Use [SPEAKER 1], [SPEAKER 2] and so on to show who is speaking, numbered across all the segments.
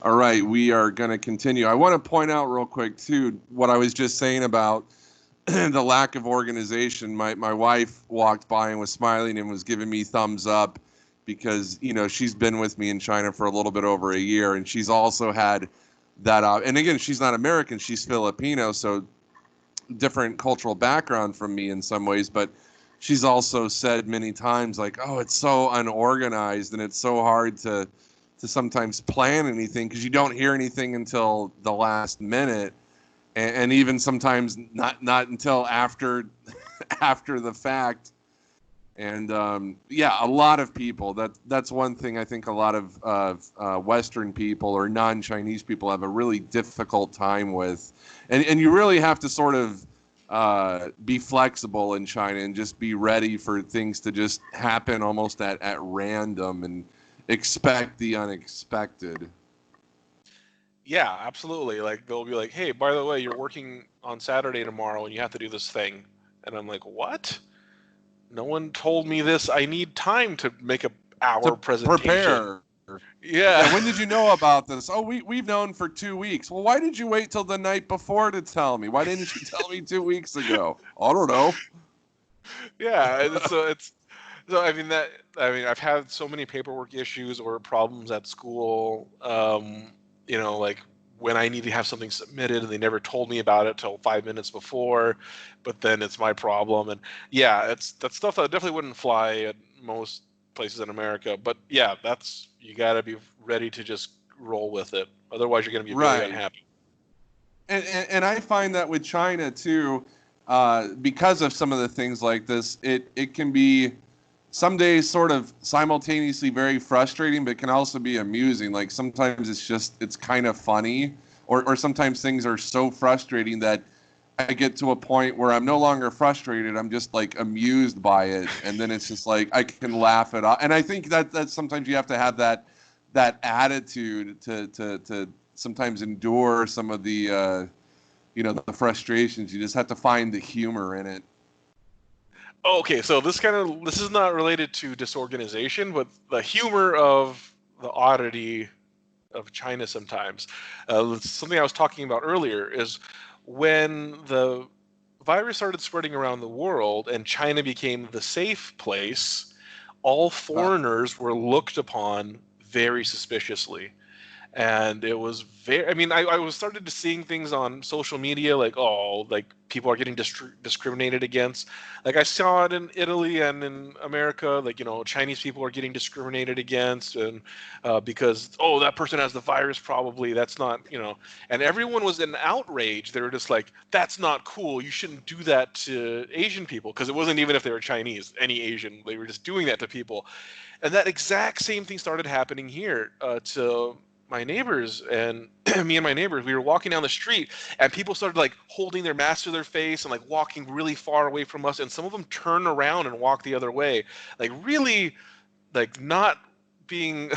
[SPEAKER 1] All right, we are going to continue. I want to point out real quick too what I was just saying about the lack of organization. My wife walked by and was smiling and was giving me thumbs up because she's been with me in China for a little bit over a year, and she's also had that. And again, she's not American; she's Filipino, so different cultural background from me in some ways. But she's also said many times, like, "Oh, it's so unorganized, and it's so hard to sometimes plan anything because you don't hear anything until the last minute." And even sometimes not until after after the fact. And yeah, a lot of people, that's one thing I think a lot of Western people or non-Chinese people have a really difficult time with. And you really have to sort of be flexible in China and just be ready for things to just happen almost at random and expect the unexpected.
[SPEAKER 2] Yeah, absolutely. Like they'll be like, "Hey, by the way, you're working on Saturday tomorrow, and you have to do this thing," and I'm like, "What? No one told me this. I need time to make a hour
[SPEAKER 1] To
[SPEAKER 2] presentation."
[SPEAKER 1] prepare. Yeah,
[SPEAKER 2] Yeah,
[SPEAKER 1] when did you know about this? Oh, we've known for 2 weeks. Well, why did you wait till the night before to tell me? Why didn't you tell me 2 weeks ago? I don't know.
[SPEAKER 2] yeah. So I mean I've had so many paperwork issues or problems at school. Like when I need to have something submitted and they never told me about it till 5 minutes before, but then it's my problem. And yeah, it's that's stuff that definitely wouldn't fly at most places in America. But yeah, that's you got to be ready to just roll with it. Otherwise, you're going to be very
[SPEAKER 1] Right.
[SPEAKER 2] unhappy.
[SPEAKER 1] And I find that with China too, because of some of the things like this, it can be some days sort of simultaneously very frustrating, but can also be amusing. Like sometimes it's kind of funny, or sometimes things are so frustrating that I get to a point where I'm no longer frustrated. I'm just like amused by it, and then it's just like I can laugh it off. And I think that sometimes you have to have that attitude to sometimes endure some of the the frustrations. You just have to find the humor in it.
[SPEAKER 2] Okay, so this is not related to disorganization, but the humor of the oddity of China sometimes. Something I was talking about earlier is when the virus started spreading around the world and China became the safe place, all
[SPEAKER 1] Uh,
[SPEAKER 2] foreigners were looked upon very suspiciously. And it was very, I mean, I was started to seeing things on social media like, oh, like people are getting discriminated against. Like I saw it in Italy and in America, like, Chinese people are getting discriminated against, and because, oh, that person has the virus, probably that's not, and everyone was in outrage. They were just like, that's not cool, you shouldn't do that to Asian people, because it wasn't even if they were Chinese, any Asian, they were just doing that to people. And that exact same thing started happening here to my neighbors. And me and my neighbors, we were walking down the street, and people started like holding their masks to their face and like walking really far away from us, and some of them turned around and walked the other way, like really, like not being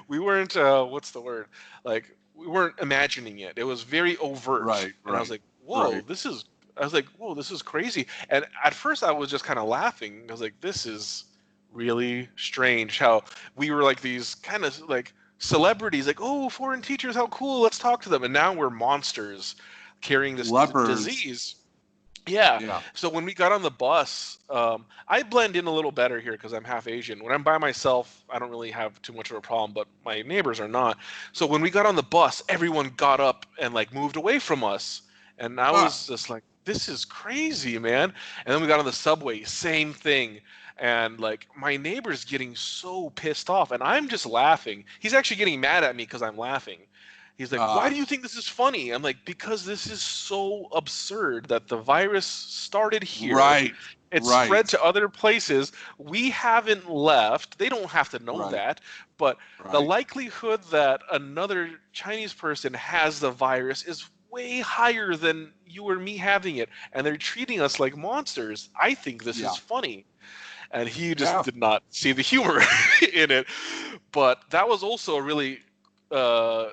[SPEAKER 2] we weren't what's the word, like we weren't imagining it, it was very overt.
[SPEAKER 1] right,
[SPEAKER 2] And I was
[SPEAKER 1] right,
[SPEAKER 2] like, whoa,
[SPEAKER 1] right.
[SPEAKER 2] this is, I was like, whoa, this is crazy. And at first I was just kind of laughing. I was like, this is really strange how we were like these kind of like celebrities, like, oh, foreign teachers, how cool, let's talk to them. And now we're monsters carrying this
[SPEAKER 1] Lepers.
[SPEAKER 2] disease. Yeah.
[SPEAKER 1] Yeah.
[SPEAKER 2] So when we got on the bus, I blend in a little better here because I'm half Asian. When I'm by myself, I don't really have too much of a problem, but my neighbors are not. So when we got on the bus, everyone got up and like moved away from us. And I
[SPEAKER 1] Ah,
[SPEAKER 2] was just like, this is crazy, man. And then we got on the subway, same thing. And like my neighbor's getting so pissed off, and I'm just laughing. He's actually getting mad at me because I'm laughing. He's like, why do
[SPEAKER 1] ah,
[SPEAKER 2] you think this is funny? I'm like, because this is so absurd that the virus started here.
[SPEAKER 1] right,
[SPEAKER 2] It spread
[SPEAKER 1] right,
[SPEAKER 2] to other places. We haven't left. They don't have to know
[SPEAKER 1] right,
[SPEAKER 2] that. But the
[SPEAKER 1] right.
[SPEAKER 2] likelihood that another Chinese person has the virus is way higher than you or me having it. And they're treating us like monsters. I think this is
[SPEAKER 1] Yeah,
[SPEAKER 2] funny. And he just
[SPEAKER 1] yeah.
[SPEAKER 2] did not see the humor in it. But that was also a really uh,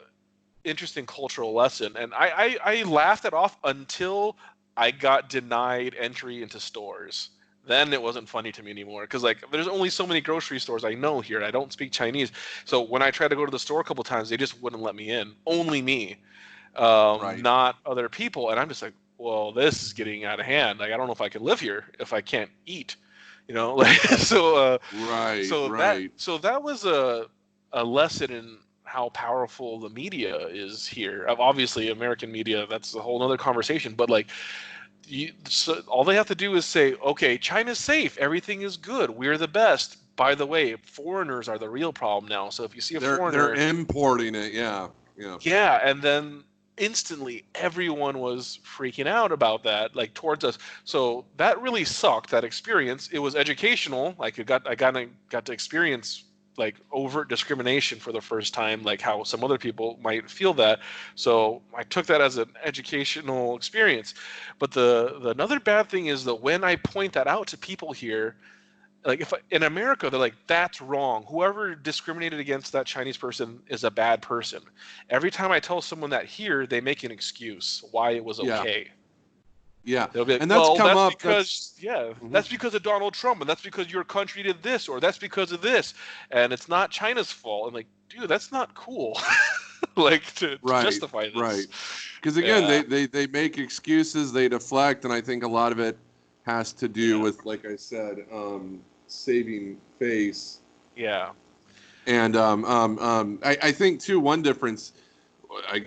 [SPEAKER 2] interesting cultural lesson, and I laughed it off until I got denied entry into stores. then it wasn't funny to me anymore. Because like, there's only so many grocery stores I know here. I don't speak Chinese, so when I tried to go to the store a couple times, they just wouldn't let me in. Only me,
[SPEAKER 1] Right.
[SPEAKER 2] not other people. And I'm just like, well, this is getting out of hand. Like, I don't know if I can live here if I can't eat. Like
[SPEAKER 1] Right.
[SPEAKER 2] so that
[SPEAKER 1] Right.
[SPEAKER 2] so that was a lesson in how powerful the media is here. Obviously, American media, that's a whole other conversation. But like, so all they have to do is say, okay, China's safe, everything is good, we're the best. By the way, foreigners are the real problem now. So if you see a
[SPEAKER 1] They're
[SPEAKER 2] foreigner,
[SPEAKER 1] importing it. Yeah. Yeah.
[SPEAKER 2] yeah, and then instantly everyone was freaking out about that, like towards us. So that really sucked. That experience. It was educational. Like I got to experience like overt discrimination for the first time, like how some other people might feel that. So I took that as an educational experience. But the another bad thing is that when I point that out to people here, like if in America they're like, that's wrong, whoever discriminated against that Chinese person is a bad person. Every time I tell someone that here, they make an excuse why it was
[SPEAKER 1] Yeah.
[SPEAKER 2] okay.
[SPEAKER 1] Yeah.
[SPEAKER 2] They'll be like,
[SPEAKER 1] And that's
[SPEAKER 2] well,
[SPEAKER 1] come
[SPEAKER 2] that's
[SPEAKER 1] up.
[SPEAKER 2] because
[SPEAKER 1] Mhm.
[SPEAKER 2] that's because of Donald Trump, and that's because your country did this, or that's because of this, and it's not China's fault. And like, dude, that's not cool. Like to
[SPEAKER 1] Right.
[SPEAKER 2] justify
[SPEAKER 1] Right.
[SPEAKER 2] this.
[SPEAKER 1] Because again,
[SPEAKER 2] Yeah,
[SPEAKER 1] they make excuses, they deflect, and I think a lot of it has to do
[SPEAKER 2] yeah,
[SPEAKER 1] with, like I said, saving face.
[SPEAKER 2] yeah,
[SPEAKER 1] And I think too, one difference,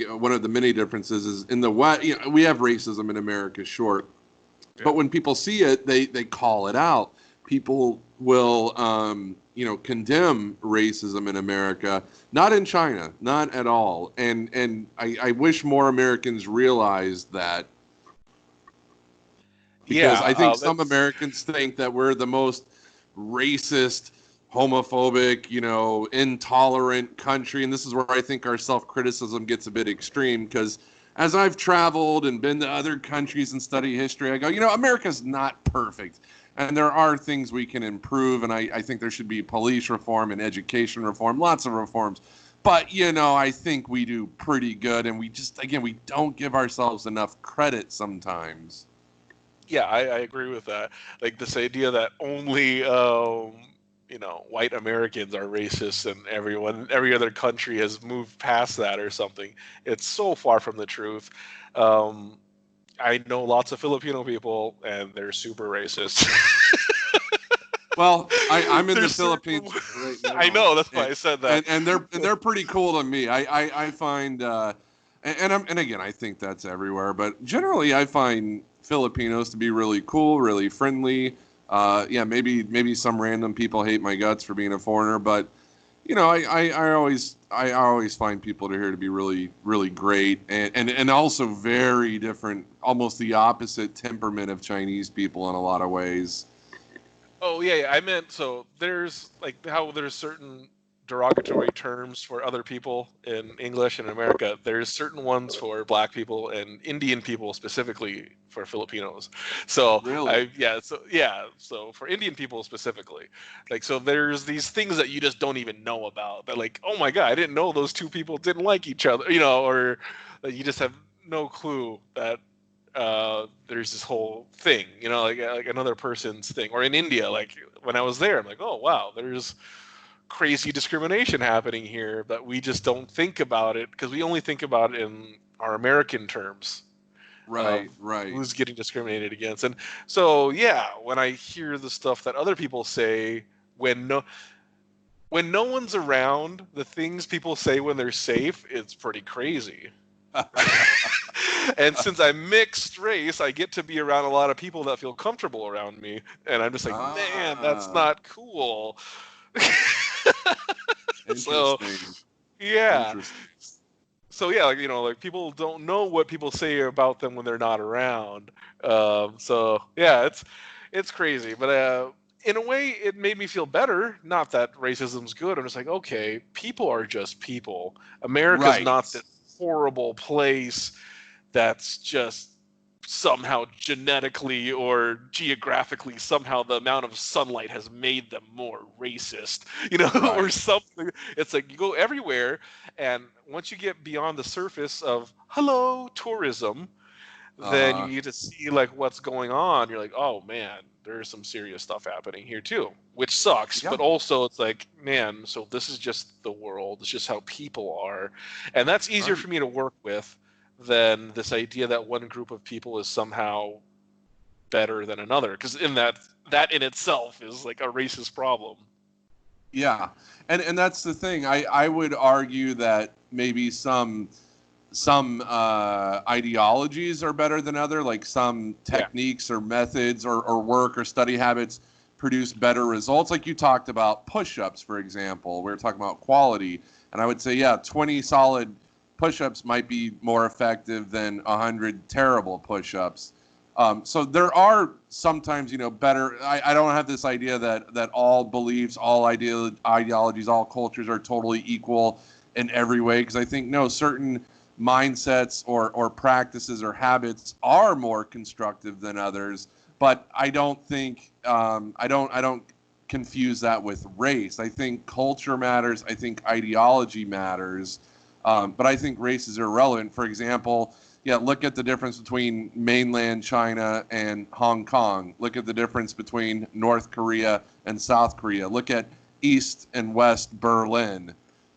[SPEAKER 1] one of the many differences is in the West. We have racism in America, sure,
[SPEAKER 2] yeah.
[SPEAKER 1] but when people see it, they call it out. People will condemn racism in America, not in China, not at all. And I wish more Americans realized that,
[SPEAKER 2] Yeah,
[SPEAKER 1] because I think some
[SPEAKER 2] that's
[SPEAKER 1] Americans think that we're the most racist, homophobic, intolerant country. And this is where I think our self-criticism gets a bit extreme, because as I've traveled and been to other countries and study history, I go, America's not perfect. And there are things we can improve. And I think there should be police reform and education reform, lots of reforms. But, I think we do pretty good. And we don't give ourselves enough credit sometimes.
[SPEAKER 2] yeah, I agree with that. Like this idea that only white Americans are racist and every other country has moved past that or something. It's so far from the truth. Um, I know lots of Filipino people and they're super racist.
[SPEAKER 1] Well, I'm in the
[SPEAKER 2] There's certain,
[SPEAKER 1] Philippines right
[SPEAKER 2] I
[SPEAKER 1] now,
[SPEAKER 2] know, that's why
[SPEAKER 1] and
[SPEAKER 2] I said that.
[SPEAKER 1] and they're pretty cool to me. I find, and again, I think that's everywhere, but generally I find Filipinos to be really cool, really friendly. Yeah, maybe some random people hate my guts for being a foreigner, but I always find people to here to be really, really great, and also very different, almost the opposite temperament of Chinese people in a lot of ways.
[SPEAKER 2] Oh yeah, yeah, I meant so there's like how there's certain derogatory terms for other people in English in America. There's certain ones for black people and Indian people specifically for Filipinos. So
[SPEAKER 1] Really?
[SPEAKER 2] so for Indian people specifically, like so there's these things that you just don't even know about. That like, oh my god, I didn't know those two people didn't like each other, or that you just have no clue that there's this whole thing, like another person's thing. Or in India, like when I was there, I'm like, oh wow, there's crazy discrimination happening here, but we just don't think about it because we only think about it in our American terms of
[SPEAKER 1] Right, right.
[SPEAKER 2] who's getting discriminated against. And so yeah, when I hear the stuff that other people say when no one's around, the things people say when they're safe, it's pretty crazy. And since I'm mixed race, I get to be around a lot of people that feel comfortable around me, and I'm just like, man, that's
[SPEAKER 1] Ah,
[SPEAKER 2] not cool. So
[SPEAKER 1] interesting.
[SPEAKER 2] yeah,
[SPEAKER 1] Interesting.
[SPEAKER 2] so yeah, like people don't know what people say about them when they're not around. So yeah, it's crazy, but in a way, it made me feel better. Not that racism's good. I'm just like, okay, people are just people. America's
[SPEAKER 1] Right.
[SPEAKER 2] not this horrible place that's just somehow genetically or geographically somehow the amount of sunlight has made them more racist, or
[SPEAKER 1] Right.
[SPEAKER 2] something. It's like you go everywhere, and once you get beyond the surface of hello tourism, then you get to see like what's going on. You're like, oh man, there's some serious stuff happening here too, which sucks.
[SPEAKER 1] Yeah.
[SPEAKER 2] But also, it's like, man, so this is just the world. It's just how people are, and that's easier for me to work with than this idea that one group of people is somehow better than another. Because in that in itself is like a racist problem.
[SPEAKER 1] Yeah, and that's the thing. I would argue that maybe some ideologies are better than other, like some techniques or methods or work or study habits produce better results. Like you talked about push-ups, for example. We were talking about quality, and I would say, 20 solid push-ups might be more effective than 100 terrible push-ups. So there are sometimes, better. I don't have this idea that all beliefs, all ideologies, all cultures are totally equal in every way, because I think certain mindsets or practices or habits are more constructive than others. But I don't think I don't confuse that with race. I think culture matters. I think ideology matters. But I think race is irrelevant. For example, look at the difference between mainland China and Hong Kong. Look at the difference between North Korea and South Korea. Look at East and West Berlin.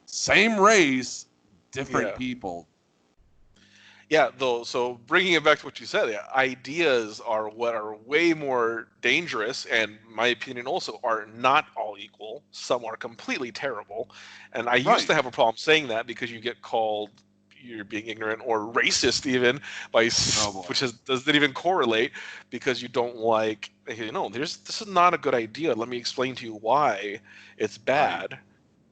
[SPEAKER 1] Same race, different people.
[SPEAKER 2] Yeah, though, so bringing it back to what you said, ideas are what are way more dangerous, and in my opinion also are not all equal. Some are completely terrible. And I used to have a problem saying that because you get called you're being ignorant or racist even which doesn't even correlate, because you don't like, this is not a good idea. Let me explain to you why it's bad.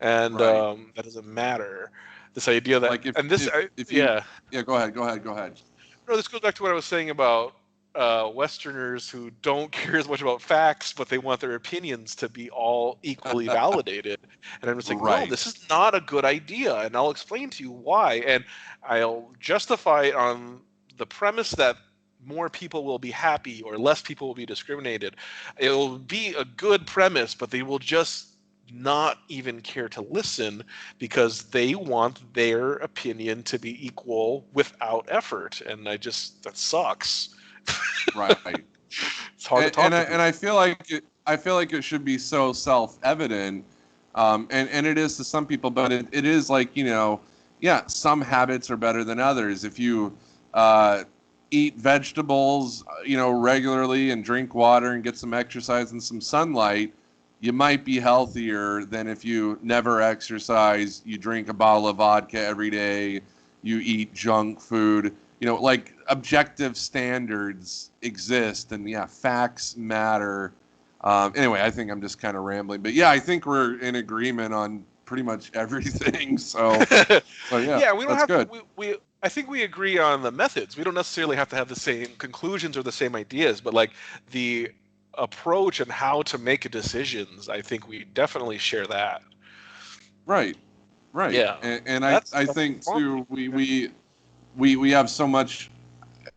[SPEAKER 2] And that doesn't matter. This idea that,
[SPEAKER 1] like go ahead.
[SPEAKER 2] No, this goes back to what I was saying about Westerners who don't care as much about facts, but they want their opinions to be all equally validated. And I'm just like, no, this is not a good idea, and I'll explain to you why. And I'll justify it on the premise that more people will be happy or less people will be discriminated. It will be a good premise, but they will just not even care to listen because they want their opinion to be equal without effort. And that sucks.
[SPEAKER 1] Right.
[SPEAKER 2] It's hard to talk to people.
[SPEAKER 1] And I feel like it should be so self-evident, and it is to some people, but it is like, some habits are better than others. If you eat vegetables, regularly, and drink water and get some exercise and some sunlight, you might be healthier than if you never exercise, you drink a bottle of vodka every day, you eat junk food. Like objective standards exist, and facts matter. Anyway, I think I'm just kind of rambling, but I think we're in agreement on pretty much everything. So, we don't have good.
[SPEAKER 2] I think we agree on the methods. We don't necessarily have to have the same conclusions or the same ideas, but like the approach and how to make decisions, I think we definitely share that.
[SPEAKER 1] Right.
[SPEAKER 2] Yeah.
[SPEAKER 1] And I think too, we have so much,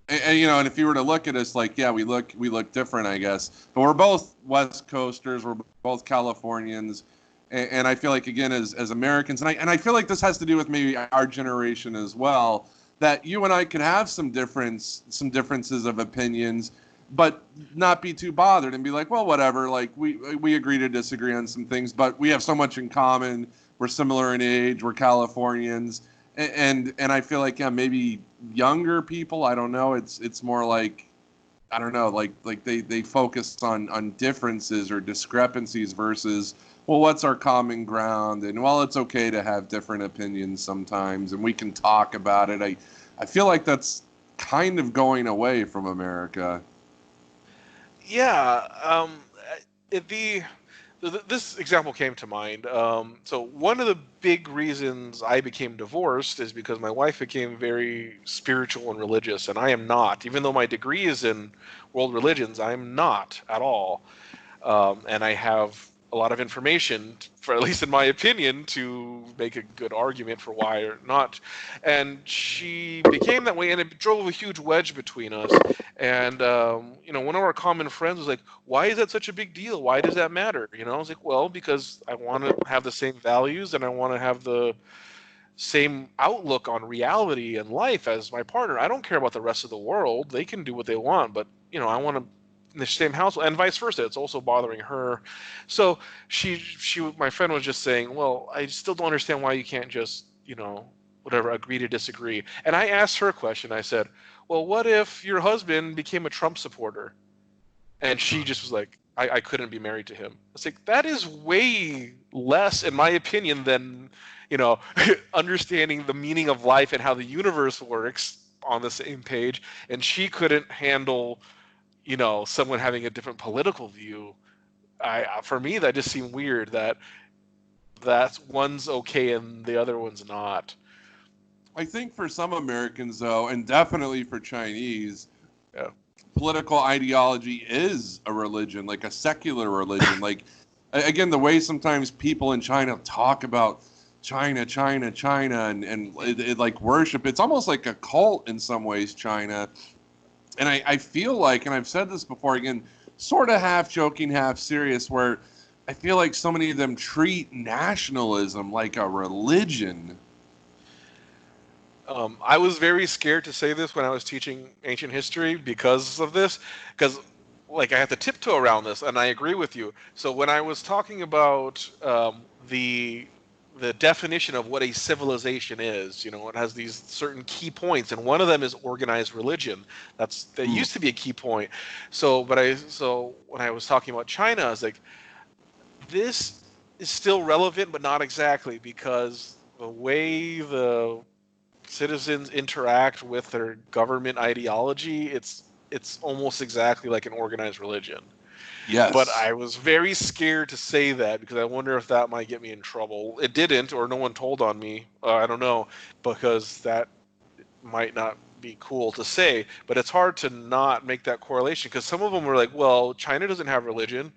[SPEAKER 1] and if you were to look at us, like, we look different, I guess, but we're both West Coasters, we're both Californians, and I feel like, again, as Americans, and I feel like this has to do with maybe our generation as well, that you and I could have some differences of opinions, but not be too bothered and be like, well, whatever, like we agree to disagree on some things, but we have so much in common. We're similar in age, we're Californians. And I feel like, maybe younger people, I don't know, it's more like, I don't know, like they focus on differences or discrepancies versus, well, what's our common ground? And, well, it's okay to have different opinions sometimes, and we can talk about it. I feel like that's kind of going away from America.
[SPEAKER 2] Yeah, this example came to mind. So one of the big reasons I became divorced is because my wife became very spiritual and religious, and I am not. Even though my degree is in world religions, I am not at all. And I have a lot of information, for at least in my opinion, to make a good argument for why or not. And she became that way, and it drove a huge wedge between us. And one of our common friends was like, "Why is that such a big deal? Why does that matter?" I was like, "Well, because I want to have the same values, and I want to have the same outlook on reality and life as my partner. I don't care about the rest of the world. They can do what they want, but I want to in the same house, and vice versa. It's also bothering her. So my friend was just saying, well, I still don't understand why you can't just, whatever, agree to disagree. And I asked her a question. I said, well, what if your husband became a Trump supporter? And she just was like, I couldn't be married to him. I was like, that is way less, in my opinion, than, understanding the meaning of life and how the universe works on the same page. And she couldn't handle, someone having a different political view. For me, that just seemed weird that one's okay and the other one's not.
[SPEAKER 1] I think for some Americans, though, and definitely for Chinese,
[SPEAKER 2] Yeah.
[SPEAKER 1] political ideology is a religion, like a secular religion. Like, again, the way sometimes people in China talk about China, and it like worship, it's almost like a cult in some ways, China. And I feel like, and I've said this before, again, sort of half joking, half serious, where I feel like so many of them treat nationalism like a religion.
[SPEAKER 2] I was very scared to say this when I was teaching ancient history because of this, because like I have to tiptoe around this, and I agree with you. So when I was talking about the definition of what a civilization is, it has these certain key points, and one of them is organized religion. That used to be a key point. So when I was talking about China, I was like, this is still relevant, but not exactly, because the way the citizens interact with their government ideology, it's almost exactly like an organized religion.
[SPEAKER 1] Yes.
[SPEAKER 2] But I was very scared to say that because I wonder if that might get me in trouble. It didn't, or no one told on me. I don't know, because that might not be cool to say. But it's hard to not make that correlation, because some of them were like, well, China doesn't have religion.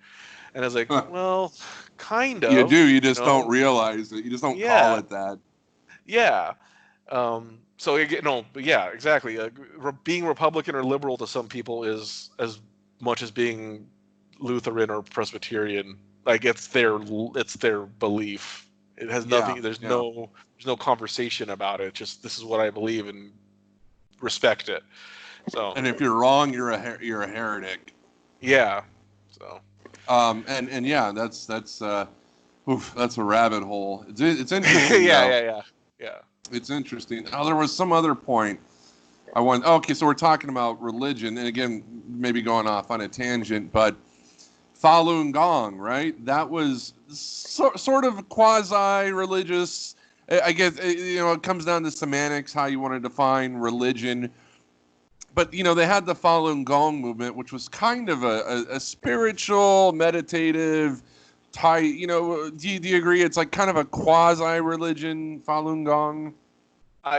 [SPEAKER 2] And I was like, well, kind of.
[SPEAKER 1] You do. You just don't realize it. You just don't call it that.
[SPEAKER 2] Yeah. So but yeah, exactly. Being Republican or liberal to some people is as much as being Lutheran or Presbyterian. Like it's their belief. It has nothing. There's no conversation about it. Just this is what I believe and respect it. So.
[SPEAKER 1] And if you're wrong, you're a heretic.
[SPEAKER 2] Yeah. So.
[SPEAKER 1] And yeah, that's a rabbit hole. It's interesting.
[SPEAKER 2] Yeah.
[SPEAKER 1] It's interesting. Oh, there was some other point I want. Okay, so we're talking about religion, and again, maybe going off on a tangent, but Falun Gong, right? That was sort of quasi-religious. I guess it comes down to semantics, how you want to define religion. But they had the Falun Gong movement, which was kind of a spiritual, meditative type. Do you agree? It's like kind of a quasi-religion, Falun Gong.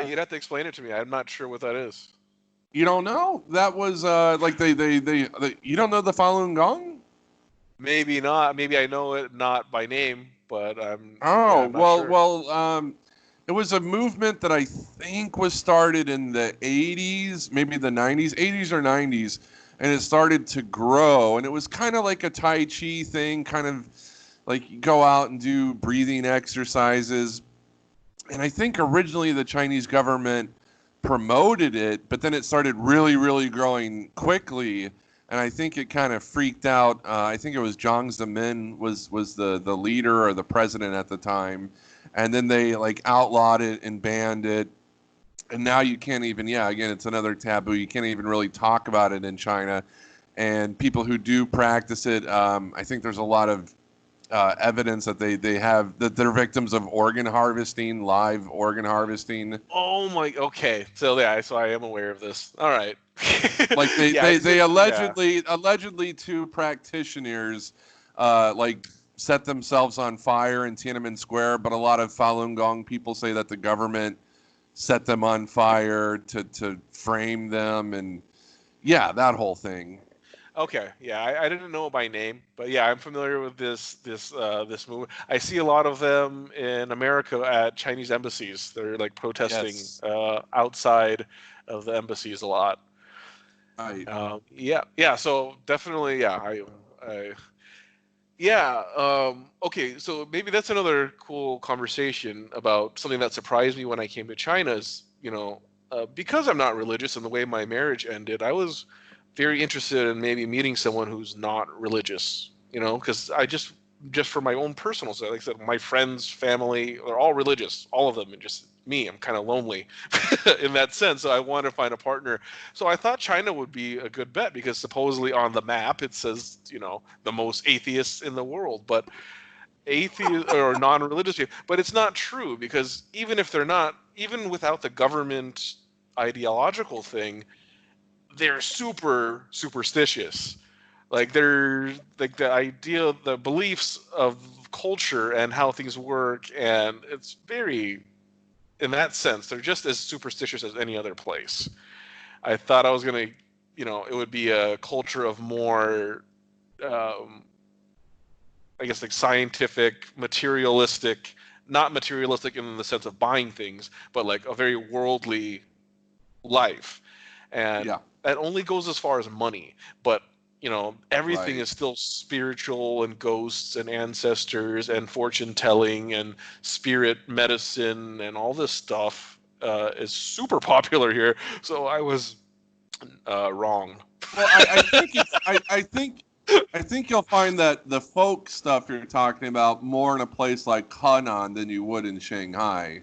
[SPEAKER 2] You'd have to explain it to me. I'm not sure what that is.
[SPEAKER 1] You don't know? That was like they you don't know the Falun Gong?
[SPEAKER 2] Maybe not. Maybe I know it not by name, but I'm.
[SPEAKER 1] I'm
[SPEAKER 2] not sure.
[SPEAKER 1] Well. It was a movement that I think was started in the 80s, maybe the 90s, 80s or 90s, and it started to grow. And it was kind of like a Tai Chi thing, kind of like you go out and do breathing exercises. And I think originally the Chinese government promoted it, but then it started really, really growing quickly. And I think it kind of freaked out. I think it was Jiang Zemin was the leader or the president at the time. And then they like outlawed it and banned it. And now you can't even, again, it's another taboo. You can't even really talk about it in China. And people who do practice it, I think there's a lot of evidence that that they're victims of organ harvesting, live organ harvesting.
[SPEAKER 2] Oh my, okay. So I am aware of this. All right.
[SPEAKER 1] Like they allegedly two practitioners like set themselves on fire in Tiananmen Square, but a lot of Falun Gong people say that the government set them on fire to frame them, and that whole thing.
[SPEAKER 2] Okay, I didn't know it by name, but I'm familiar with this movement. I see a lot of them in America at Chinese embassies. They're like protesting outside of the embassies a lot.
[SPEAKER 1] Right.
[SPEAKER 2] So definitely, Yeah. Okay. So maybe that's another cool conversation about something that surprised me when I came to China. Is because I'm not religious and the way my marriage ended, I was very interested in maybe meeting someone who's not religious. Because just for my own personal side, like I said, my friends, family, they're all religious, all of them, and just me. I'm kind of lonely in that sense. So I want to find a partner. So I thought China would be a good bet because supposedly on the map it says, the most atheists in the world, but atheist or non-religious people. But it's not true because even if they're not, even without the government ideological thing, they're super superstitious. Like they're like the idea, the beliefs of culture and how things work, and it's very, in that sense, they're just as superstitious as any other place. I thought I was gonna, it would be a culture of more, um, I guess, like scientific, materialistic, not materialistic in the sense of buying things, but like a very worldly life. And
[SPEAKER 1] Yeah,
[SPEAKER 2] that only goes as far as money. But, everything
[SPEAKER 1] right.
[SPEAKER 2] is still spiritual and ghosts and ancestors and fortune telling and spirit medicine and all this stuff is super popular here. So I was wrong.
[SPEAKER 1] Well, I think it's I think you'll find that the folk stuff you're talking about more in a place like Henan than you would in Shanghai.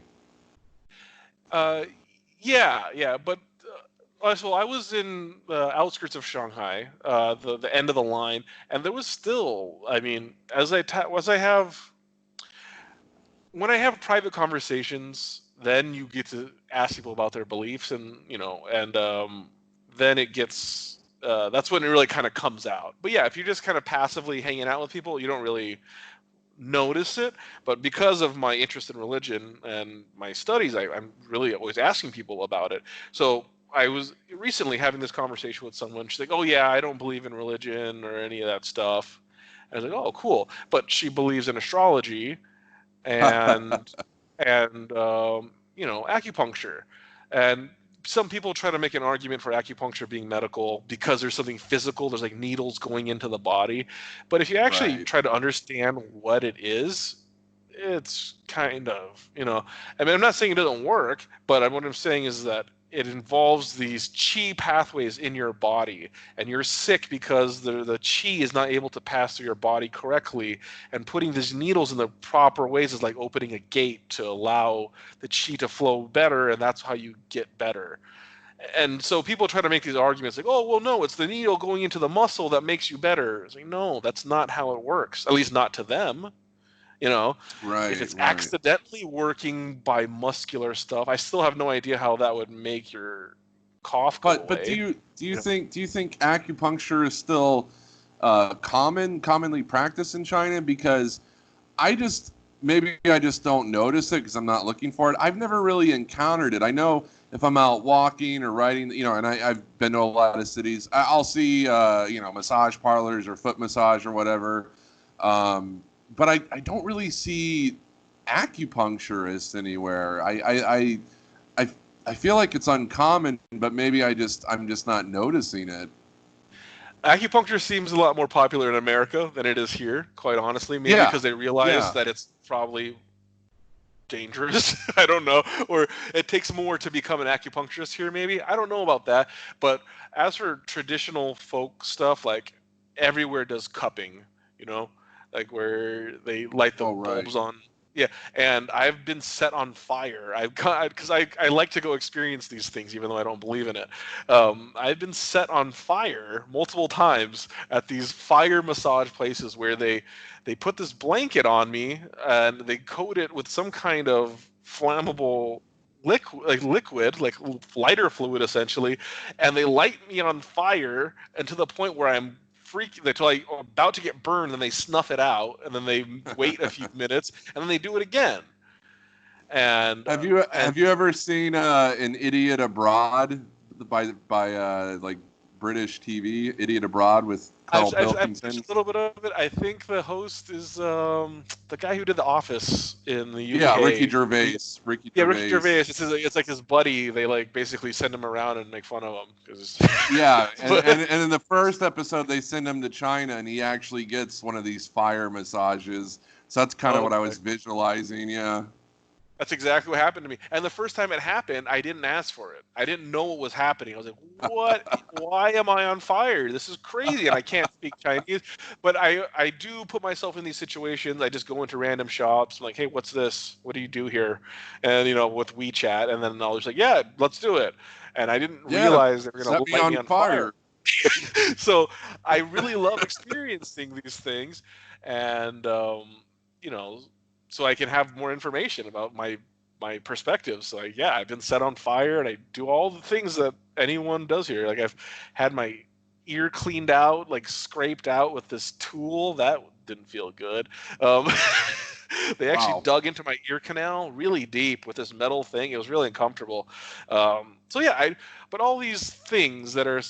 [SPEAKER 2] Uh, yeah, yeah, but so I was in the outskirts of Shanghai, the end of the line, and there was still, I mean, as I have when I have private conversations, then you get to ask people about their beliefs, and then it gets that's when it really kind of comes out. But yeah, if you're just kind of passively hanging out with people, you don't really notice it. But because of my interest in religion and my studies, I'm really always asking people about it. So I was recently having this conversation with someone. She's like, "Oh yeah, I don't believe in religion or any of that stuff." I was like, "Oh, cool," but she believes in astrology and acupuncture. And some people try to make an argument for acupuncture being medical because there's something physical. There's like needles going into the body, but if you actually
[SPEAKER 1] Right.
[SPEAKER 2] try to understand what it is, it's kind of, I mean, I'm not saying it doesn't work, but what I'm saying is that it involves these chi pathways in your body, and you're sick because the chi is not able to pass through your body correctly, and putting these needles in the proper ways is like opening a gate to allow the chi to flow better, and that's how you get better. And so people try to make these arguments like, oh, well, no, it's the needle going into the muscle that makes you better. It's like, no, that's not how it works, at least not to them. You know, if
[SPEAKER 1] Right,
[SPEAKER 2] it's
[SPEAKER 1] right.
[SPEAKER 2] accidentally working by muscular stuff, I still have no idea how that would make your cough go
[SPEAKER 1] But
[SPEAKER 2] away. You know,
[SPEAKER 1] do you think acupuncture is still commonly practiced in China? Because I just maybe I just don't notice it because I'm not looking for it. I've never really encountered it. I know if I'm out walking or riding, and I've been to a lot of cities, I'll see massage parlors or foot massage or whatever. But I don't really see acupuncturists anywhere. I I feel like it's uncommon, but maybe I'm just not noticing it.
[SPEAKER 2] acupuncture seems a lot more popular in America than it is here, quite honestly. Maybe
[SPEAKER 1] Yeah,
[SPEAKER 2] because they realize
[SPEAKER 1] yeah.
[SPEAKER 2] that it's probably dangerous. I don't know, or it takes more to become an acupuncturist here. Maybe I don't know about that. But as for traditional folk stuff, like everywhere does cupping, you know, like where they light the
[SPEAKER 1] Oh, right.
[SPEAKER 2] bulbs on. Yeah, and I've been set on fire. I've got because I like to go experience these things, even though I don't believe in it. I've been set on fire multiple times at these fire massage places where they put this blanket on me and they coat it with some kind of flammable liquid, like lighter fluid essentially, and they light me on fire and to the point where I'm freaking until I'm about to get burned, and they snuff it out, and then they wait a few minutes, and then they do it again. And
[SPEAKER 1] Have you ever seen an Idiot Abroad by like British TV, Idiot Abroad with Carl
[SPEAKER 2] I've
[SPEAKER 1] Pilkington?
[SPEAKER 2] watched a little bit of it. I think the host is the guy who did The Office in the UK.
[SPEAKER 1] Yeah, Ricky Gervais. Ricky
[SPEAKER 2] Yeah, Ricky
[SPEAKER 1] Gervais.
[SPEAKER 2] Gervais. It's like his buddy. They like basically send him around and make fun of him because.
[SPEAKER 1] Yeah, and in the first episode they send him to China, and he actually gets one of these fire massages. So that's kind of what I was visualizing. Yeah.
[SPEAKER 2] That's exactly what happened to me. And the first time it happened, I didn't ask for it. I didn't know what was happening. I was like, what? Why am I on fire? This is crazy. And I can't speak Chinese. But I do put myself in these situations. I just go into random shops. I'm like, hey, what's this? What do you do here? And, with WeChat. And then I'll just like, yeah, let's do it. And I didn't realize they were going to light me on fire. So I really love experiencing these things. And, so I can have more information about my perspective. So I've been set on fire, and I do all the things that anyone does here. Like I've had my ear cleaned out, like scraped out with this tool. That didn't feel good. They actually dug into my ear canal really deep with this metal thing. It was really uncomfortable. But all these things that are,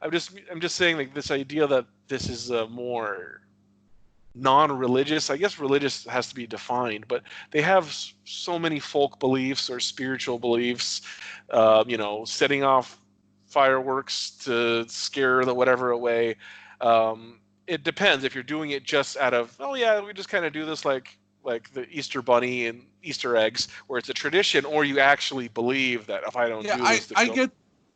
[SPEAKER 2] I'm just saying, like, this idea that this is a more non-religious, I guess religious has to be defined, but they have so many folk beliefs or spiritual beliefs, setting off fireworks to scare the whatever away. It depends if you're doing it just out of, we just kind of do this like the Easter Bunny and Easter eggs, where it's a tradition, or you actually believe that if I don't do this,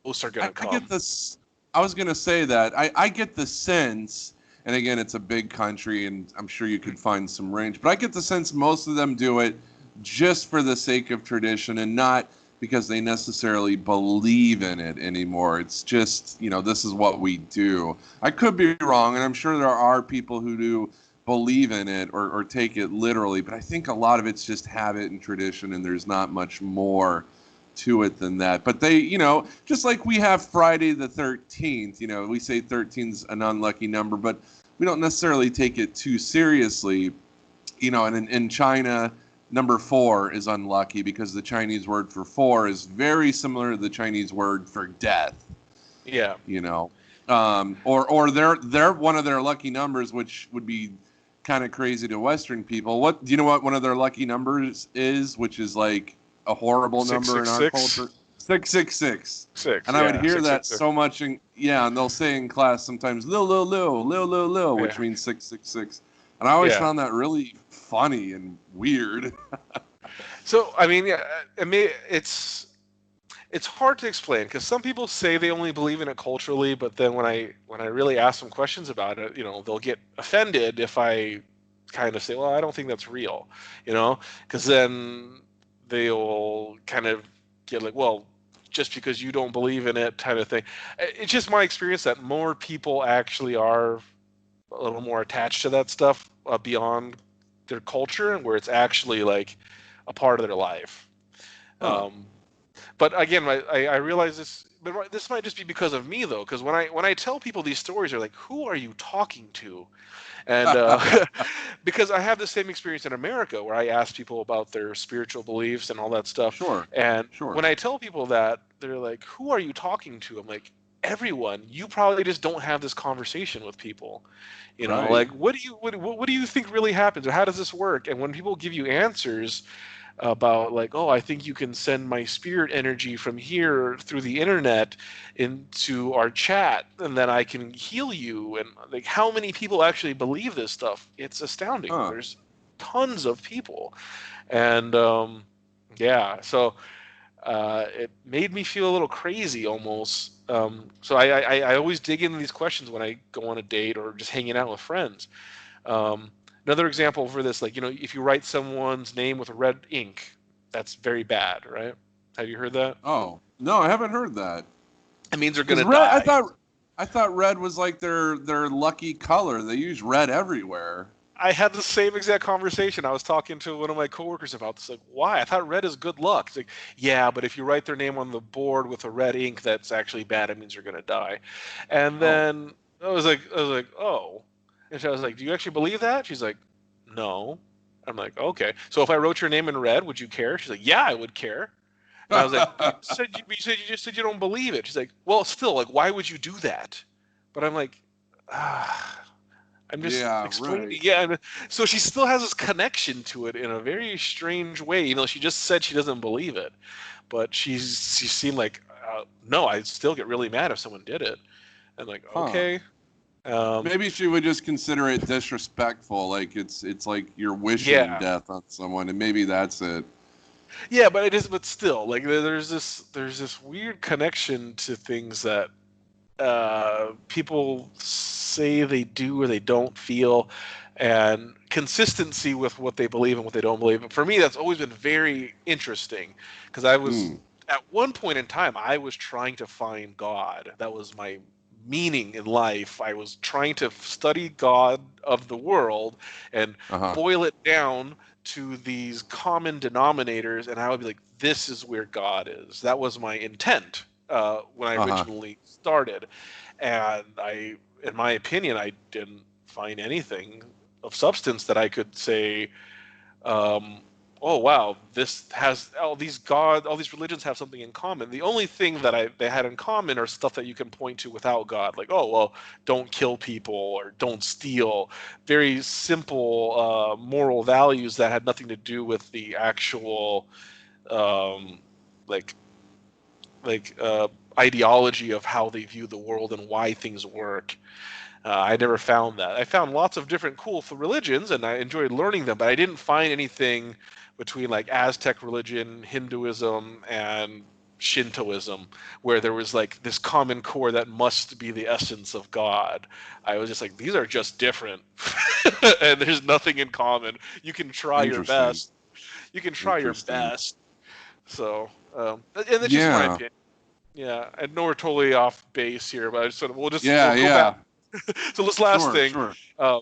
[SPEAKER 2] ghosts are going to come.
[SPEAKER 1] I get this. I was going to say that I get the sense. And again, it's a big country, and I'm sure you could find some range. But I get the sense most of them do it just for the sake of tradition and not because they necessarily believe in it anymore. It's just, this is what we do. I could be wrong, and I'm sure there are people who do believe in it or take it literally. But I think a lot of it's just habit and tradition, and there's not much more to it than that. But they, just like we have Friday the 13th, we say 13's an unlucky number, but we don't necessarily take it too seriously, and in China, number 4 is unlucky because the Chinese word for 4 is very similar to the Chinese word for death.
[SPEAKER 2] Yeah.
[SPEAKER 1] Or they're one of their lucky numbers, which would be kind of crazy to Western people. Do you know what one of their lucky numbers is, which is like a horrible number in our culture? 666. And I would hear that so much, and they'll say in class sometimes, Lil, which means 666. And I always found that really funny and weird.
[SPEAKER 2] So, I mean, it's hard to explain because some people say they only believe in it culturally, but then when I really ask them questions about it, they'll get offended if I kind of say, well, I don't think that's real, because then they'll kind of get like, well, just because you don't believe in it kind of thing. It's just my experience that more people actually are a little more attached to that stuff beyond their culture, and where it's actually like a part of their life. But again, I realize this, but this might just be because of me though, because when I tell people these stories, they're like, who are you talking to? And because I have the same experience in America where I ask people about their spiritual beliefs and all that stuff.
[SPEAKER 1] Sure.
[SPEAKER 2] And when I tell people that, they're like, who are you talking to? I'm like, everyone. You probably just don't have this conversation with people.
[SPEAKER 1] Right.
[SPEAKER 2] Like, what do you think really happens? Or how does this work? And when people give you answers about like, oh, I think you can send my spirit energy from here through the internet into our chat, and then I can heal you. And like, how many people actually believe this stuff? It's astounding. There's tons of people, and so it made me feel a little crazy almost. So I always dig into these questions when I go on a date or just hanging out with friends. Another example for this, like, if you write someone's name with red ink, that's very bad, right? Have you heard that?
[SPEAKER 1] Oh, no, I haven't heard that.
[SPEAKER 2] It means they're going to die.
[SPEAKER 1] I thought red was like their lucky color. They use red everywhere.
[SPEAKER 2] I had the same exact conversation. I was talking to one of my coworkers about this. Like, why? I thought red is good luck. It's like, yeah, but if you write their name on the board with a red ink, that's actually bad. It means you're going to die. And then I was like, oh. And I was like, do you actually believe that? She's like, no. I'm like, okay. So if I wrote your name in red, would you care? She's like, yeah, I would care. And I was like, you just said you don't believe it. She's like, well, still, like, why would you do that? But I'm like, I'm just
[SPEAKER 1] Yeah,
[SPEAKER 2] explaining.
[SPEAKER 1] right.
[SPEAKER 2] Yeah, and so she still has this connection to it in a very strange way. You know, she just said she doesn't believe it, but she seemed like, no, I still get really mad if someone did it. I'm like,
[SPEAKER 1] Huh.
[SPEAKER 2] okay.
[SPEAKER 1] Maybe she would just consider it disrespectful, like it's like you're wishing
[SPEAKER 2] Yeah,
[SPEAKER 1] death on someone, and maybe that's it.
[SPEAKER 2] yeah, but it is, but still, like, there's this weird connection to things that people say they do or they don't feel, and consistency with what they believe and what they don't believe. But for me, that's always been very interesting, because I was
[SPEAKER 1] Hmm.
[SPEAKER 2] at one point in time I was trying to find God. That was my meaning in life. I was trying to study God of the world and
[SPEAKER 1] Uh-huh.
[SPEAKER 2] boil it down to these common denominators, and I would be like, this is where God is. That was my intent when I
[SPEAKER 1] Uh-huh.
[SPEAKER 2] originally started, and in my opinion, I didn't find anything of substance that I could say, um, oh wow, this has all these religions have something in common. The only thing that they had in common are stuff that you can point to without God, like, oh well, don't kill people or don't steal. Very simple moral values that had nothing to do with the actual um, like ideology of how they view the world and why things work. I never found that. I found lots of different cool religions, and I enjoyed learning them, but I didn't find anything between like Aztec religion, Hinduism, and Shintoism, where there was like this common core that must be the essence of God. I was just like, these are just different, and there's nothing in common. You can try your
[SPEAKER 1] Interesting.
[SPEAKER 2] best. You can try your
[SPEAKER 1] Interesting.
[SPEAKER 2] best. So, and that's just my
[SPEAKER 1] Yeah.
[SPEAKER 2] opinion. Yeah, I know we're totally off base here, but I just sort of we'll
[SPEAKER 1] Yeah,
[SPEAKER 2] go back.
[SPEAKER 1] yeah.
[SPEAKER 2] So this last
[SPEAKER 1] Sure,
[SPEAKER 2] thing,
[SPEAKER 1] sure.
[SPEAKER 2] um,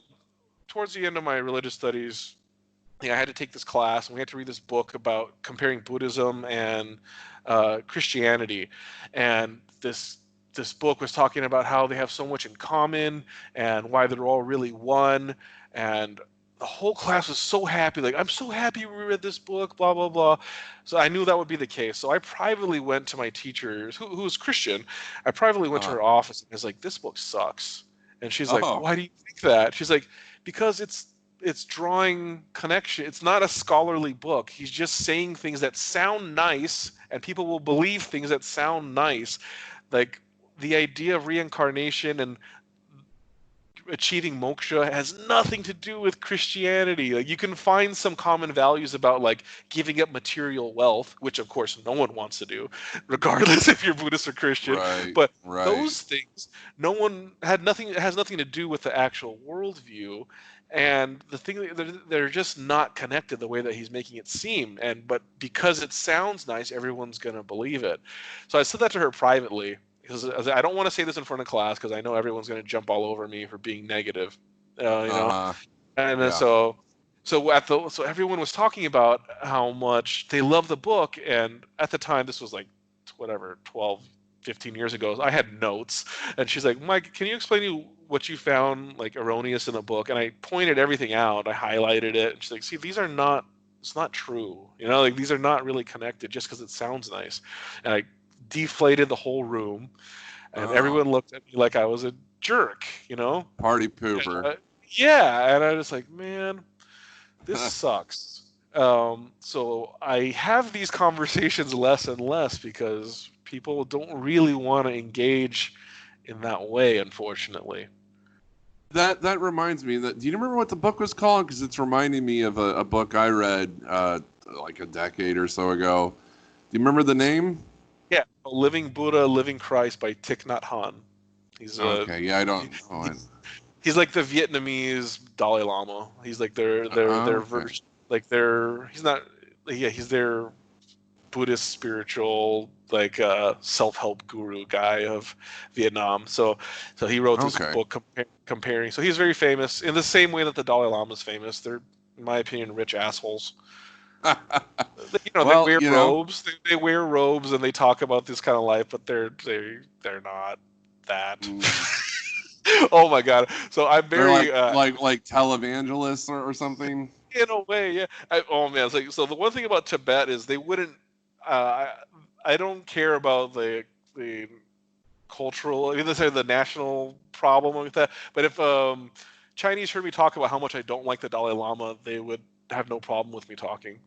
[SPEAKER 2] towards the end of my religious studies, yeah, I had to take this class, and we had to read this book about comparing Buddhism and Christianity, and this book was talking about how they have so much in common and why they're all really one, and the whole class was so happy, like, I'm so happy we read this book, blah blah blah. So I knew that would be the case. So I privately went to my teacher, who was Christian. I privately went to
[SPEAKER 1] Uh,
[SPEAKER 2] her office and was like, this book sucks. And she's like,
[SPEAKER 1] oh,
[SPEAKER 2] why do you think that? She's like, because it's drawing connection. It's not a scholarly book. He's just saying things that sound nice, and people will believe things that sound nice. Like, the idea of reincarnation and achieving moksha has nothing to do with Christianity. Like, you can find some common values about like giving up material wealth, which of course no one wants to do, regardless if you're Buddhist or Christian.
[SPEAKER 1] right,
[SPEAKER 2] But
[SPEAKER 1] right.
[SPEAKER 2] those things, no one had nothing. It has nothing to do with the actual worldview. And the thing, they're just not connected the way that he's making it seem. But because it sounds nice, everyone's gonna believe it. So I said that to her privately, because I don't want to say this in front of class because I know everyone's going to jump all over me for being negative, you know.
[SPEAKER 1] Uh-huh.
[SPEAKER 2] And then
[SPEAKER 1] Yeah.
[SPEAKER 2] so everyone was talking about how much they love the book, and at the time, this was like whatever 12, 15 years ago, I had notes, and she's like, Mike, can you explain to me what you found like erroneous in the book? And I pointed everything out, I highlighted it, and she's like, see, these are not. It's not true, you know, like these are not really connected just because it sounds nice. And I deflated the whole room, and
[SPEAKER 1] Oh,
[SPEAKER 2] everyone looked at me like I was a jerk, you know?
[SPEAKER 1] party
[SPEAKER 2] And,
[SPEAKER 1] pooper.
[SPEAKER 2] yeah, and I was like, man, this sucks. So I have these conversations less and less because people don't really want to engage in that way, unfortunately.
[SPEAKER 1] That reminds me that. Do you remember what the book was called? Because it's reminding me of a book I read like a decade or so ago. Do you remember the name?
[SPEAKER 2] Yeah, Living Buddha, Living Christ by Thich Nhat Hanh. He's a
[SPEAKER 1] Okay, yeah, I
[SPEAKER 2] he,
[SPEAKER 1] don't know it.
[SPEAKER 2] he's like the Vietnamese Dalai Lama. He's like their
[SPEAKER 1] Okay.
[SPEAKER 2] version, like their he's not yeah, he's their Buddhist spiritual like self-help guru guy of Vietnam. So he wrote this
[SPEAKER 1] Okay.
[SPEAKER 2] book comparing. So he's very famous in the same way that the Dalai Lama is famous. They're, in my opinion, rich assholes. They
[SPEAKER 1] Well,
[SPEAKER 2] wear robes. They wear robes and they talk about this kind of life, but they're not that.
[SPEAKER 1] mm,
[SPEAKER 2] Oh my god! So I'm
[SPEAKER 1] they're
[SPEAKER 2] very
[SPEAKER 1] like televangelists or something.
[SPEAKER 2] in a way, yeah. Oh man, it's like, so the one thing about Tibet is they wouldn't. I don't care about the cultural, I mean, let's say the national problem with that. But if Chinese heard me talk about how much I don't like the Dalai Lama, they would have no problem with me talking.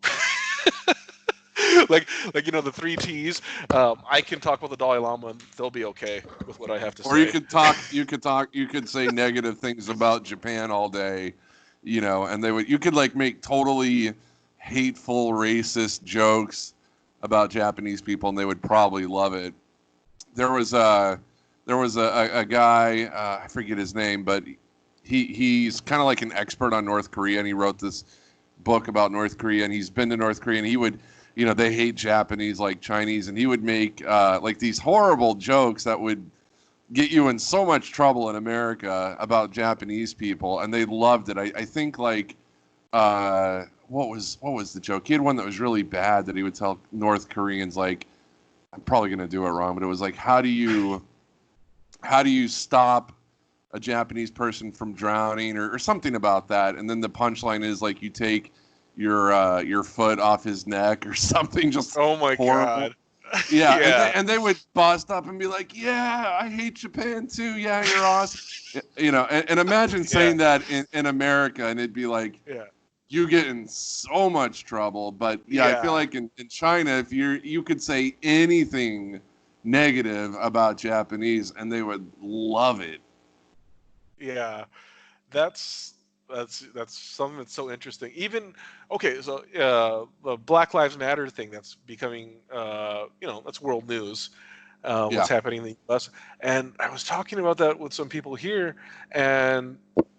[SPEAKER 2] like the three T's. I can talk about the Dalai Lama, and they'll be okay with what I have to
[SPEAKER 1] Or
[SPEAKER 2] say.
[SPEAKER 1] you could say negative things about Japan all day, and you could like make totally hateful, racist jokes about Japanese people, and they would probably love it. There was a guy, I forget his name, but he's kind of like an expert on North Korea, and he wrote this book about North Korea, and he's been to North Korea, and he would, they hate Japanese like Chinese, and he would make like these horrible jokes that would get you in so much trouble in America about Japanese people, and they loved it. I think like what was the joke? He had one that was really bad that he would tell North Koreans, like, I'm probably gonna do it wrong, but it was like, how do you stop a Japanese person from drowning, or something about that? And then the punchline is like, you take your foot off his neck or something. Just
[SPEAKER 2] oh my
[SPEAKER 1] horrible.
[SPEAKER 2] God.
[SPEAKER 1] Yeah,
[SPEAKER 2] Yeah.
[SPEAKER 1] And they would bust up and be like, yeah, I hate Japan too. Yeah, you're awesome. And imagine saying that in America, and it'd be like,
[SPEAKER 2] Yeah.
[SPEAKER 1] you get in so much trouble. But I feel like in China, if you could say anything negative about Japanese, and they would love it.
[SPEAKER 2] Yeah. That's something that's so interesting. Even okay, so the Black Lives Matter thing that's becoming that's world news. What's happening in the U.S. And I was talking about that with some people here, and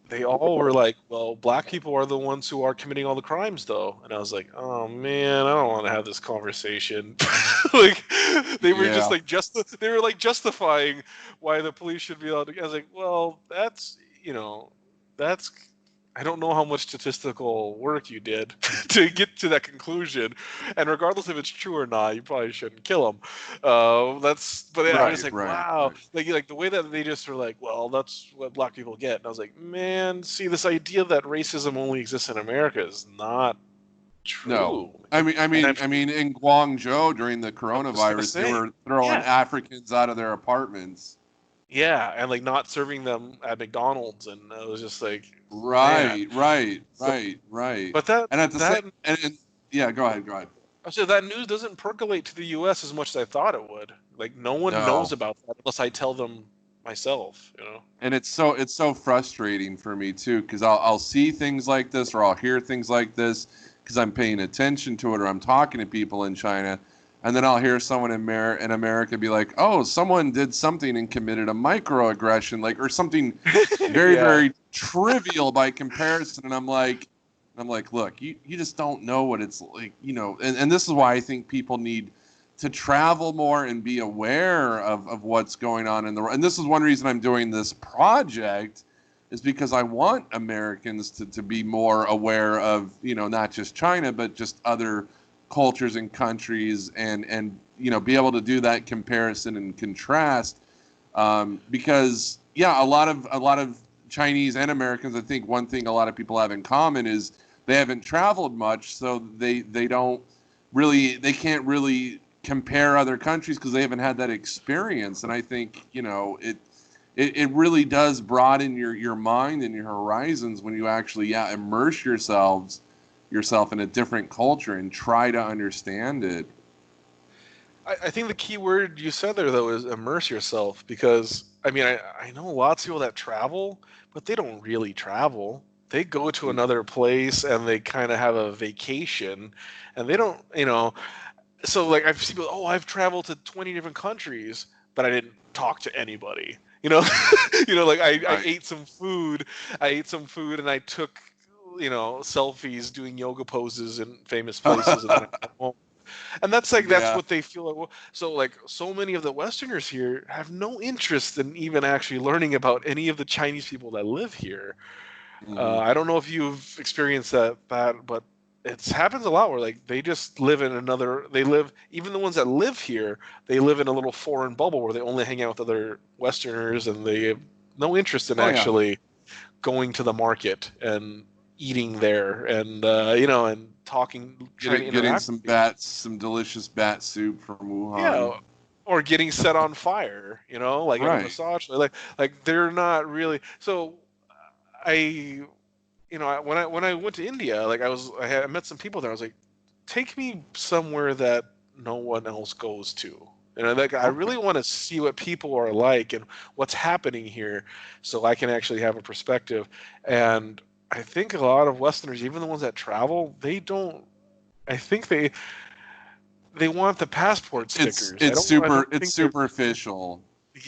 [SPEAKER 2] they all were like, "Well, black people are the ones who are committing all the crimes, though." And I was like, "Oh man, I don't want to have this conversation." Like they were just like they were like justifying why the police should be allowed to. I was like, "Well, that's that's." I don't know how much statistical work you did to get to that conclusion, and regardless if it's true or not, you probably shouldn't kill them. I was like, wow, right. Like the way that they just were like, well, that's what black people get, and I was like, man, see, this idea that racism only exists in America is not true.
[SPEAKER 1] No, I mean, in Guangzhou during the coronavirus, they were throwing Africans out of their apartments.
[SPEAKER 2] Yeah, and like not serving them at McDonald's, and I was just like,
[SPEAKER 1] right.
[SPEAKER 2] But that
[SPEAKER 1] and at the same, and yeah, go ahead.
[SPEAKER 2] So that news doesn't percolate to the U.S. as much as I thought it would. Like no one knows about that unless I tell them myself,
[SPEAKER 1] And it's so frustrating for me too, because I'll see things like this, or I'll hear things like this, because I'm paying attention to it, or I'm talking to people in China. And then I'll hear someone in America be like, "Oh, someone did something and committed a microaggression, like, or something very, very trivial by comparison." And I'm like, look, you just don't know what it's like, And this is why I think people need to travel more and be aware of what's going on in the world. And this is one reason I'm doing this project, is because I want Americans to be more aware of, not just China, but just other cultures and countries, and be able to do that comparison and contrast, because a lot of Chinese and Americans, I think one thing a lot of people have in common is they haven't traveled much, so they can't really compare other countries because they haven't had that experience. And I think it really does broaden your mind and your horizons when you actually immerse yourself in a different culture and try to understand it.
[SPEAKER 2] I think the key word you said there, though, is immerse yourself, because I mean, I know lots of people that travel, but they don't really travel. They go to another place and they kind of have a vacation, and they don't, so like I've seen people, I've traveled to 20 different countries, but I didn't talk to anybody. Like I ate some food and I took selfies doing yoga poses in famous places, and then I went home. And that's what they feel like. So like so many of the Westerners here have no interest in even actually learning about any of the Chinese people that live here. Mm-hmm. I don't know if you've experienced that, but it happens a lot where like they just live in even the ones that live here, they live in a little foreign bubble where they only hang out with other Westerners, and they have no interest in actually going to the market and eating there, and and talking, trying to
[SPEAKER 1] Getting
[SPEAKER 2] interact with people.
[SPEAKER 1] some delicious bat soup from Wuhan.
[SPEAKER 2] Yeah, or getting set on fire, like at a
[SPEAKER 1] Right.
[SPEAKER 2] massage. Like they're not really. So I, when I went to India, like I met some people there. I was like, take me somewhere that no one else goes to. Like I
[SPEAKER 1] Okay.
[SPEAKER 2] really want to see what people are like and what's happening here, so I can actually have a perspective. And I think a lot of Westerners, even the ones that travel, they don't. I think they want the passport stickers. I
[SPEAKER 1] It's
[SPEAKER 2] don't. I
[SPEAKER 1] super
[SPEAKER 2] don't
[SPEAKER 1] it's
[SPEAKER 2] think they're.
[SPEAKER 1] superficial.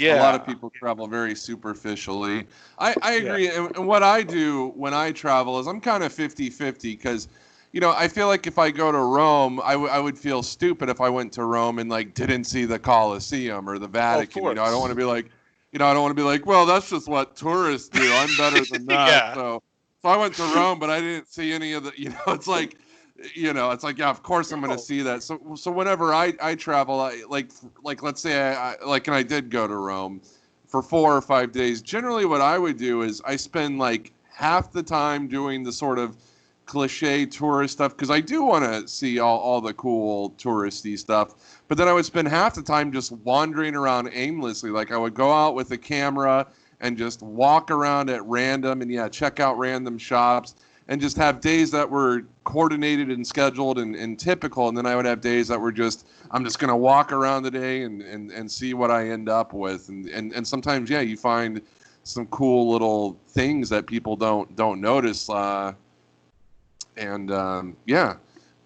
[SPEAKER 1] A lot of
[SPEAKER 2] Yeah.
[SPEAKER 1] people travel very superficially. I
[SPEAKER 2] Yeah.
[SPEAKER 1] agree. And what I do when I travel is I'm kind of 50-50 because, I feel like if I go to Rome, I would feel stupid if I went to Rome and like didn't see the Colosseum or the
[SPEAKER 2] Oh, of
[SPEAKER 1] Vatican. I don't want to
[SPEAKER 2] course.
[SPEAKER 1] be like, I don't want to be like, well, that's just what tourists do. I'm better than that.
[SPEAKER 2] Yeah.
[SPEAKER 1] So I went to Rome, but I didn't see any of the, it's like, it's like, yeah, of course I'm going to
[SPEAKER 2] No.
[SPEAKER 1] see that. So whenever I travel, like let's say and I did go to Rome for 4 or 5 days. Generally, what I would do is I spend like half the time doing the sort of cliche tourist stuff because I do want to see all the cool touristy stuff. But then I would spend half the time just wandering around aimlessly. Like I would go out with a camera and just walk around at random and check out random shops and just have days that were coordinated and scheduled and typical. And then I would have days that were just, I'm just going to walk around the day and see what I end up with. And sometimes, yeah, you find some cool little things that people don't notice. Yeah.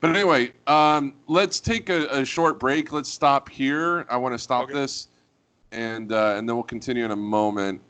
[SPEAKER 1] But anyway, let's take a short break. Let's stop here. I want to stop
[SPEAKER 2] Okay.
[SPEAKER 1] this and then we'll continue in a moment.